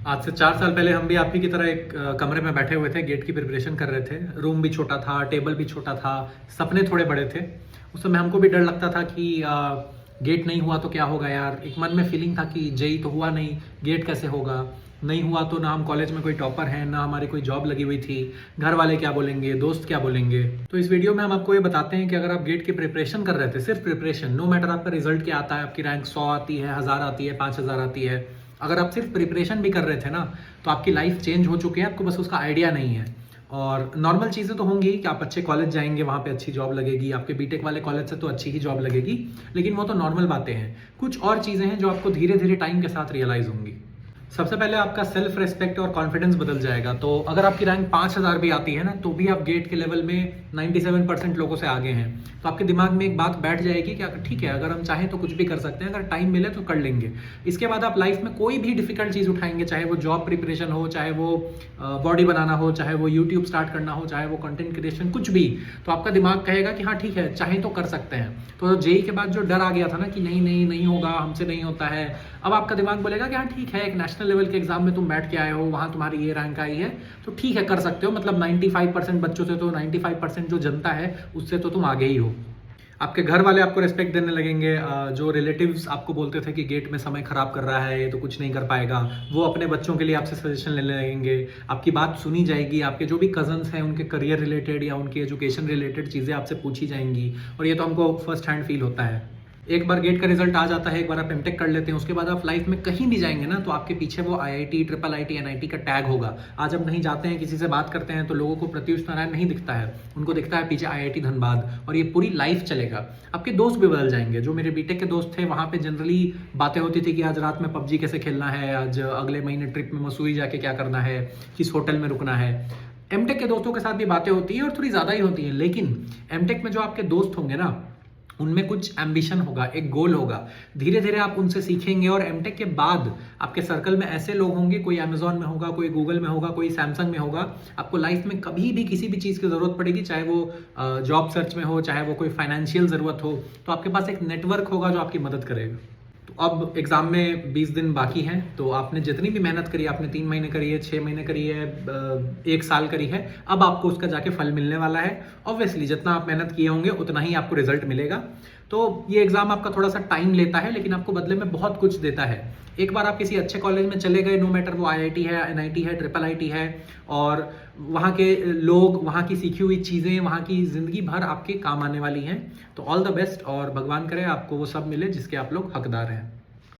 आज से 4 साल पहले हम भी आप ही की तरह एक कमरे में बैठे हुए थे, गेट की प्रिपरेशन कर रहे थे। रूम भी छोटा था, टेबल भी छोटा था, सपने थोड़े बड़े थे। उस समय हमको भी डर लगता था कि गेट नहीं हुआ तो क्या होगा यार। एक मन में फीलिंग था कि जेई तो हुआ नहीं, गेट कैसे होगा। नहीं हुआ तो ना हम कॉलेज में कोई टॉपर हैं, ना हमारी कोई जॉब लगी हुई थी। घर वाले क्या बोलेंगे, दोस्त क्या बोलेंगे। तो इस वीडियो में हम आपको ये बताते हैं कि अगर आप गेट की प्रिपरेशन कर रहे थे, सिर्फ प्रिपरेशन, नो मैटर आपका रिजल्ट क्या आता है, आपकी रैंक 100 आती है, 1000 आती है, 5000 आती है, अगर आप सिर्फ प्रिपरेशन भी कर रहे थे ना, तो आपकी लाइफ चेंज हो चुकी है, आपको बस उसका आइडिया नहीं है। और नॉर्मल चीज़ें तो होंगी कि आप अच्छे कॉलेज जाएंगे, वहाँ पे अच्छी जॉब लगेगी, आपके बीटेक वाले कॉलेज से तो अच्छी ही जॉब लगेगी, लेकिन वो तो नॉर्मल बातें हैं। कुछ और चीज़ें हैं जो आपको धीरे धीरे टाइम के साथ रियलाइज़ होंगी। सबसे पहले आपका सेल्फ रेस्पेक्ट और कॉन्फिडेंस बदल जाएगा। तो अगर आपकी रैंक 5000 भी आती है ना, तो भी आप गेट के लेवल में 97% लोगों से आगे हैं। तो आपके दिमाग में एक बात बैठ जाएगी कि ठीक है, अगर हम चाहें तो कुछ भी कर सकते हैं, अगर टाइम मिले तो कर लेंगे। इसके बाद आप लाइफ में कोई भी डिफिकल्ट चीज़ उठाएंगे, चाहे वो जॉब प्रिपरेशन हो, चाहे वो बॉडी बनाना हो, चाहे वो यूट्यूब स्टार्ट करना हो, चाहे वो कंटेंट क्रिएशन, कुछ भी, तो आपका दिमाग कहेगा कि हाँ ठीक है, चाहे तो कर सकते हैं। तो जेई के बाद जो डर आ गया था ना कि नहीं नहीं नहीं होगा, हमसे नहीं होता है, अब आपका दिमाग बोलेगा कि हाँ ठीक है, एक नेशनल लेवल के एग्जाम में तुम बैठ के आए हो, वहाँ तुम्हारी ये रैंक आई है, तो ठीक है कर सकते हो। मतलब 95% बच्चों से, तो 95% जो जनता है उससे तो तुम आगे ही हो। आपके घर वाले आपको रिस्पेक्ट देने लगेंगे। जो रिलेटिव्स आपको बोलते थे कि गेट में समय खराब कर रहा है, ये तो कुछ नहीं कर पाएगा, वो अपने बच्चों के लिए आपसे सजेशन लेने लगेंगे। आपकी बात सुनी जाएगी। आपके जो भी कजन्स हैं उनके करियर रिलेटेड या उनकी एजुकेशन रिलेटेड चीज़ें आपसे पूछी जाएंगी, और ये तो हमको फर्स्ट हैंड फील होता है। एक बार गेट का रिजल्ट आ जाता है, एक बार आप एमटेक कर लेते हैं, उसके बाद आप लाइफ में कहीं भी जाएंगे ना, तो आपके पीछे वो आईआईटी, ट्रिपल आईटी, एनआईटी का टैग होगा। आज हम कहीं जाते हैं, किसी से बात करते हैं, तो लोगों को प्रत्युष नारायण नहीं दिखता है, उनको दिखता है पीछे आईआईटी धनबाद, और ये पूरी लाइफ चलेगा। आपके दोस्त भी बदल जाएंगे। जो मेरे बीटेक के दोस्त थे, वहाँ पे जनरली बातें होती थी कि आज रात में पबजी कैसे खेलना है, आज अगले महीने ट्रिप में मसूरी जाके क्या करना है, किस होटल में रुकना है। एमटेक के दोस्तों के साथ भी बातें होती हैं, और थोड़ी ज़्यादा ही होती हैं, लेकिन एमटेक में जो आपके दोस्त होंगे ना, उनमें कुछ एम्बिशन होगा, एक गोल होगा। धीरे धीरे आप उनसे सीखेंगे, और एमटेक के बाद आपके सर्कल में ऐसे लोग होंगे, कोई अमेजॉन में होगा, कोई गूगल में होगा, कोई सैमसंग में होगा। आपको लाइफ में कभी भी किसी भी चीज़ की ज़रूरत पड़ेगी, चाहे वो जॉब सर्च में हो, चाहे वो कोई फाइनेंशियल ज़रूरत हो, तो आपके पास एक नेटवर्क होगा जो आपकी मदद करेगा। तो अब एग्ज़ाम में 20 दिन बाकी हैं, तो आपने जितनी भी मेहनत करी, आपने 3 महीने करी है, 6 महीने करी है, 1 साल करी है, अब आपको उसका जाके फल मिलने वाला है। ऑब्वियसली जितना आप मेहनत किए होंगे उतना ही आपको रिजल्ट मिलेगा। तो ये एग्ज़ाम आपका थोड़ा सा टाइम लेता है, लेकिन आपको बदले में बहुत कुछ देता है। एक बार आप किसी अच्छे कॉलेज में चले गए, नो मैटर वो आईआईटी है, एनआईटी है, ट्रिपल आईटी है, और वहाँ के लोग, वहाँ की सीखी हुई चीज़ें, वहाँ की ज़िंदगी भर आपके काम आने वाली हैं। तो ऑल द बेस्ट, और भगवान करे आपको वो सब मिले जिसके आप लोग हकदार हैं।